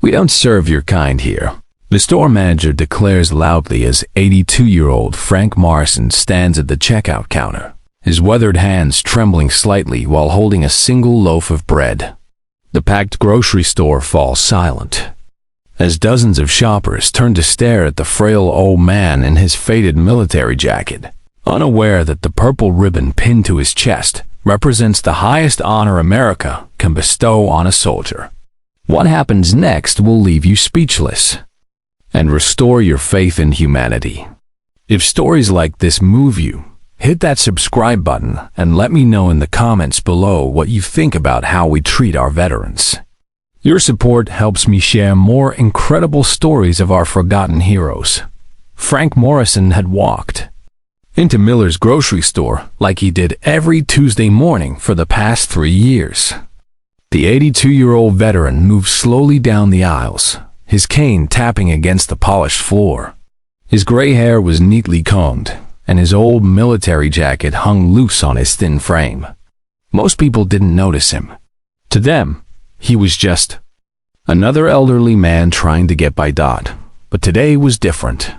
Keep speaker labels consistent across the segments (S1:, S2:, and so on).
S1: We don't serve your kind here, the store manager declares loudly as 82-year-old Frank Morrison stands at the checkout counter, his weathered hands trembling slightly while holding a single loaf of bread. The packed grocery store falls silent, as dozens of shoppers turn to stare at the frail old man in his faded military jacket, unaware that the purple ribbon pinned to his chest represents the highest honor America can bestow on a soldier. What happens next will leave you speechless and restore your faith in humanity. If stories like this move you, hit that subscribe button and let me know in the comments below what you think about how we treat our veterans. Your support helps me share more incredible stories of our forgotten heroes. Frank Morrison had walked into Miller's grocery store like he did every Tuesday morning for the past 3 years. The 82-year-old veteran moved slowly down the aisles, his cane tapping against the polished floor. His gray hair was neatly combed, and his old military jacket hung loose on his thin frame. Most people didn't notice him. To them, he was just another elderly man trying to get by. But today was different.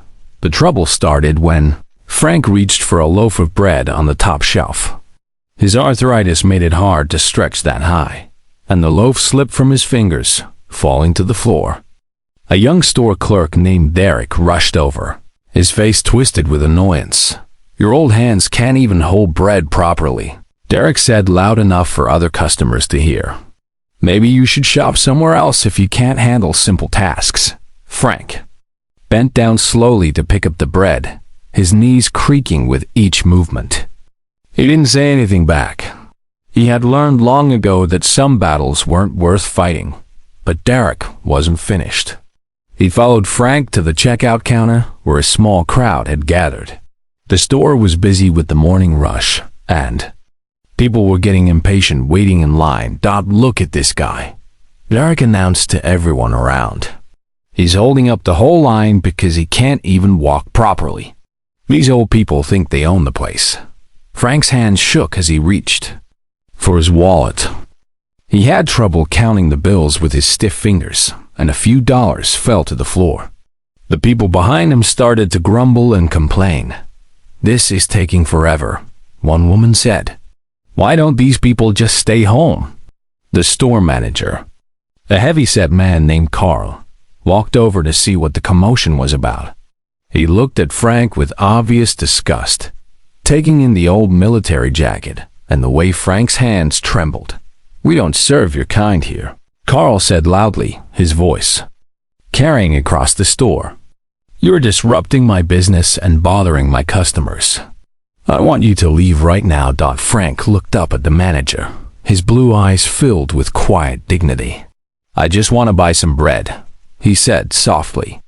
S1: The trouble started when Frank reached for a loaf of bread on the top shelf. His arthritis made it hard to stretch that high, and the loaf slipped from his fingers, falling to the floor. A young store clerk named Derek rushed over, his face twisted with annoyance. "Your old hands can't even hold bread properly," Derek said loud enough for other customers to hear. "Maybe you should shop somewhere else if you can't handle simple tasks." Frank bent down slowly to pick up the bread, his knees creaking with each movement. He didn't say anything back. He had learned long ago that some battles weren't worth fighting, but Derek wasn't finished. He followed Frank to the checkout counter where a small crowd had gathered. The store was busy with the morning rush, and people were getting impatient waiting in line. "Look at this guy," Derek announced to everyone around. "He's holding up the whole line because he can't even walk properly. These old people think they own the place." Frank's hand shook as he reached for his wallet. He had trouble counting the bills with his stiff fingers, and a few dollars fell to the floor. The people behind him started to grumble and complain. "This is taking forever," one woman said. "Why don't these people just stay home?" The store manager, a heavy-set man named Carl, walked over to see what the commotion was about. He looked at Frank with obvious disgust, taking in the old military jacket and the way Frank's hands trembled. "We don't serve your kind here," Carl said loudly, his voice carrying across the store. "You're disrupting my business and bothering my customers. I want you to leave right now." Frank looked up at the manager, his blue eyes filled with quiet dignity. "I just want to buy some bread," he said softly.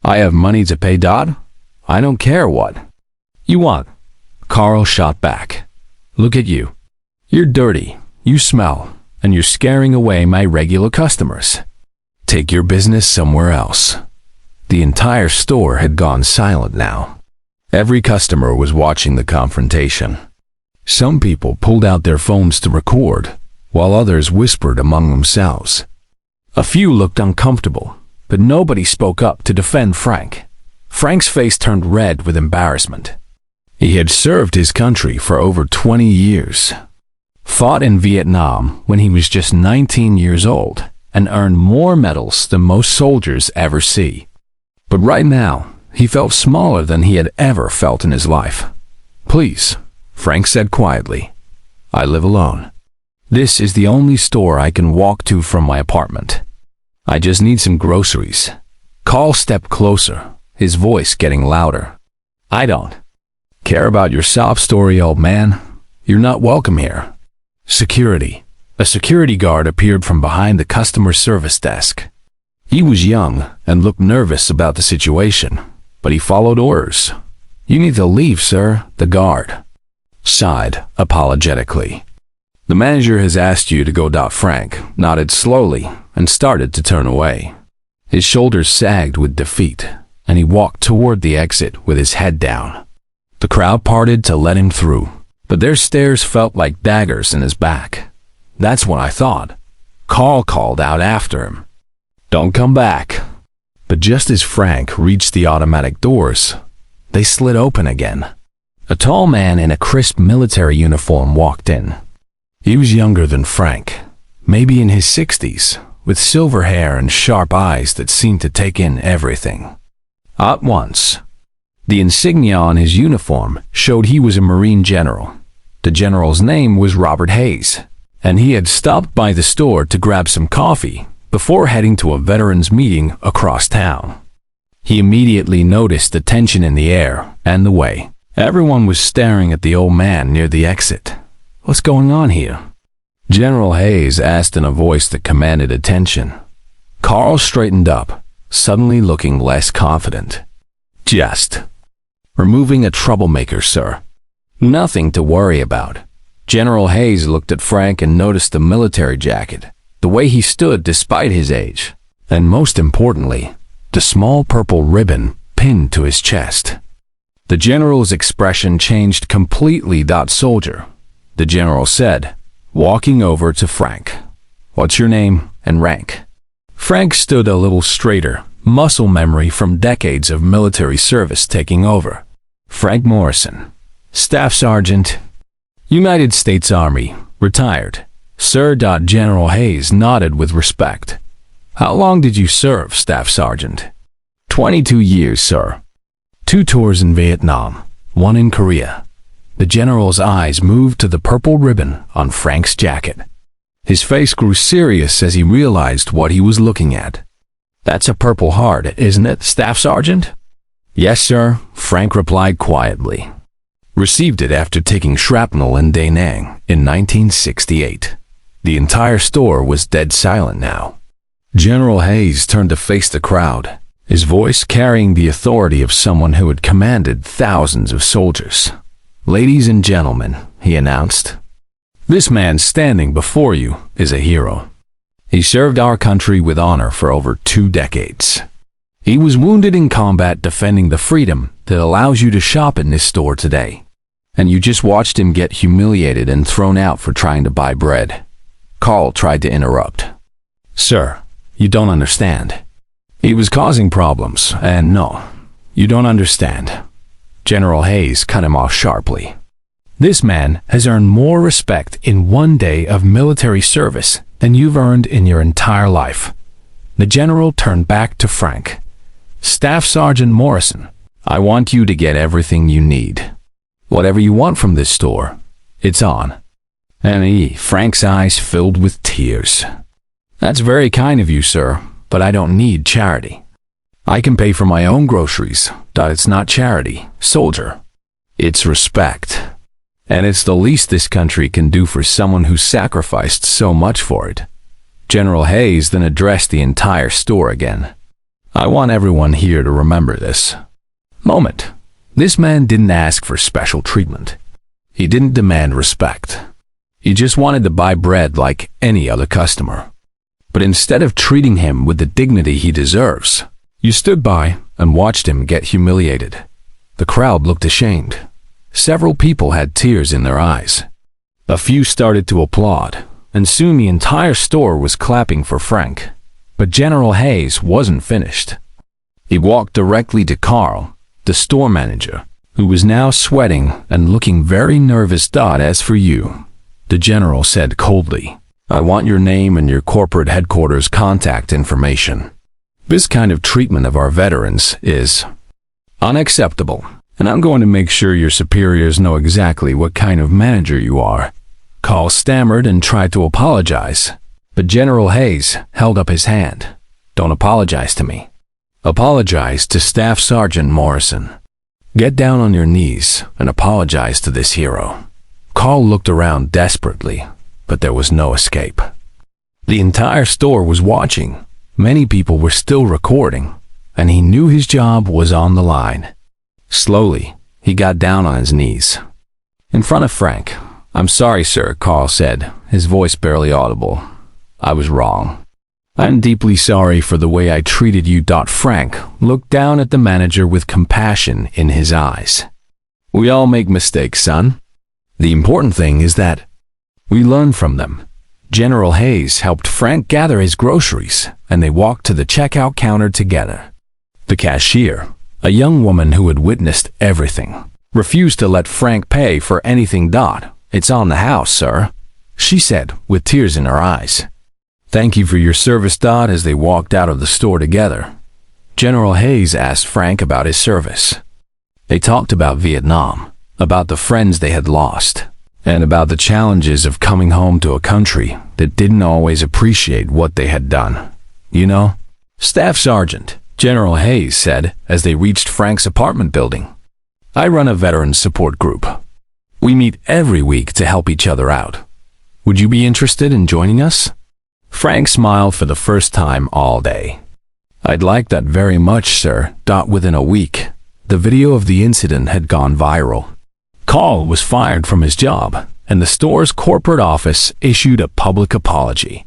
S1: "I have money to pay. I don't care what you want." Carl shot back. "Look at you. You're dirty, you smell, and you're scaring away my regular customers. Take your business somewhere else." The entire store had gone silent now. Every customer was watching the confrontation. Some people pulled out their phones to record, while others whispered among themselves. A few looked uncomfortable, but nobody spoke up to defend Frank. Frank's face turned red with embarrassment. He had served his country for over 20 years, fought in Vietnam when he was just 19 years old, and earned more medals than most soldiers ever see. But right now, he felt smaller than he had ever felt in his life. "Please," Frank said quietly, "I live alone. This is the only store I can walk to from my apartment. I just need some groceries." Carl stepped closer, his voice getting louder. "I don't care about your sob story, old man. You're not welcome here." Security. A security guard appeared from behind the customer service desk. He was young and looked nervous about the situation, but he followed orders. "You need to leave, sir," the guard sighed apologetically. "The manager has asked you to go." Frank nodded slowly and started to turn away. His shoulders sagged with defeat, and he walked toward the exit with his head down. The crowd parted to let him through, but their stares felt like daggers in his back. "That's what I thought," Carl called out after him. Don't come back." But just as Frank reached the automatic doors, they slid open again. A tall man in a crisp military uniform walked in. He was younger than Frank, maybe in his 60s, with silver hair and sharp eyes that seemed to take in everything at once. The insignia on his uniform showed he was a Marine general. The general's name was Robert Hayes, and he had stopped by the store to grab some coffee before heading to a veterans meeting across town. He immediately noticed the tension in the air and the way everyone was staring at the old man near the exit. "What's going on here?" General Hayes asked in a voice that commanded attention. Carl straightened up, suddenly looking less confident. "Just removing a troublemaker, sir. Nothing to worry about." General Hayes looked at Frank and noticed the military jacket, the way he stood despite his age, and most importantly, the small purple ribbon pinned to his chest. The general's expression changed completely. "Soldier," the general said, walking over to Frank. "What's your name and rank?" Frank stood a little straighter, muscle memory from decades of military service taking over. "Frank Morrison, Staff Sergeant, United States Army, retired, sir." General Hayes nodded with respect. "How long did you serve, Staff Sergeant?" 22 years, sir. 2 tours in Vietnam, 1 in Korea." The general's eyes moved to the purple ribbon on Frank's jacket. His face grew serious as he realized what he was looking at. "That's a Purple Heart, isn't it, Staff Sergeant?" "Yes, sir," Frank replied quietly. "Received it after taking shrapnel in Da Nang in 1968. The entire store was dead silent now. General Hayes turned to face the crowd, his voice carrying the authority of someone who had commanded thousands of soldiers. "Ladies and gentlemen," he announced, "this man standing before you is a hero. He served our country with honor for over 2 decades. He was wounded in combat defending the freedom that allows you to shop in this store today. And you just watched him get humiliated and thrown out for trying to buy bread." Carl tried to interrupt. "Sir, you don't understand. He was causing problems, and no, you don't understand." General Hayes cut him off sharply. "This man has earned more respect in 1 day of military service than you've earned in your entire life." The general turned back to Frank. "Staff Sergeant Morrison, I want you to get everything you need. Whatever you want from this store, it's on." And Frank's eyes filled with tears. "That's very kind of you, sir, but I don't need charity. I can pay for my own groceries. It's not charity, soldier. It's respect. And it's the least this country can do for someone who sacrificed so much for it." General Hayes then addressed the entire store again. "I want everyone here to remember this moment. This man didn't ask for special treatment. He didn't demand respect. He just wanted to buy bread like any other customer. But instead of treating him with the dignity he deserves, you stood by and watched him get humiliated." The crowd looked ashamed. Several people had tears in their eyes. A few started to applaud, and soon the entire store was clapping for Frank. But General Hayes wasn't finished. He walked directly to Carl, the store manager, who was now sweating and looking very nervous. "As for you," the general said coldly, "I want your name and your corporate headquarters contact information. This kind of treatment of our veterans is unacceptable, and I'm going to make sure your superiors know exactly what kind of manager you are." Carl stammered and tried to apologize, but General Hayes held up his hand. "Don't apologize to me. Apologize to Staff Sergeant Morrison. Get down on your knees and apologize to this hero." Carl looked around desperately, but there was no escape. The entire store was watching. Many people were still recording, and he knew his job was on the line. Slowly, he got down on his knees. In front of Frank. "I'm sorry, sir," Carl said, his voice barely audible. "I was wrong. I'm deeply sorry for the way I treated you." Frank looked down at the manager with compassion in his eyes. "We all make mistakes, son. The important thing is that we learn from them. General Hayes helped Frank gather his groceries, and they walked to the checkout counter together. The cashier, a young woman who had witnessed everything, refused to let Frank pay for anything. "It's on the house, sir," she said with tears in her eyes. "Thank you for your service." As they walked out of the store together, General Hayes asked Frank about his service. They talked about Vietnam, about the friends they had lost, and about the challenges of coming home to a country that didn't always appreciate what they had done. "You know, Staff Sergeant," General Hayes said as they reached Frank's apartment building, "I run a veterans support group. We meet every week to help each other out. Would you be interested in joining us?" Frank smiled for the first time all day. "I'd like that very much, sir." Within a week, the video of the incident had gone viral. Call was fired from his job, and the store's corporate office issued a public apology.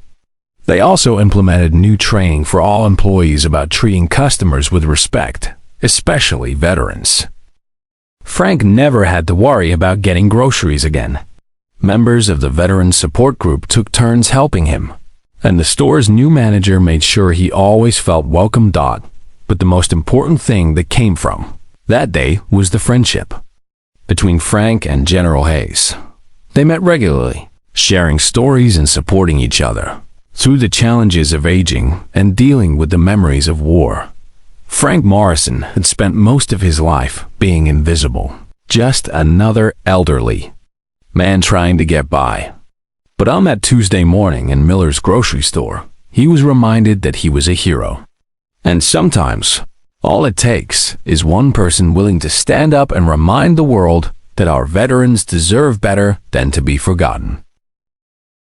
S1: They also implemented new training for all employees about treating customers with respect, especially veterans. Frank never had to worry about getting groceries again. Members of the Veterans Support Group took turns helping him, and the store's new manager made sure he always felt welcome. But the most important thing that came from that day was the friendship between Frank and General Hayes. They met regularly, sharing stories and supporting each other through the challenges of aging and dealing with the memories of war. Frank Morrison had spent most of his life being invisible, just another elderly man trying to get by. But on that Tuesday morning in Miller's grocery store, he was reminded that he was a hero. And sometimes, all it takes is one person willing to stand up and remind the world that our veterans deserve better than to be forgotten.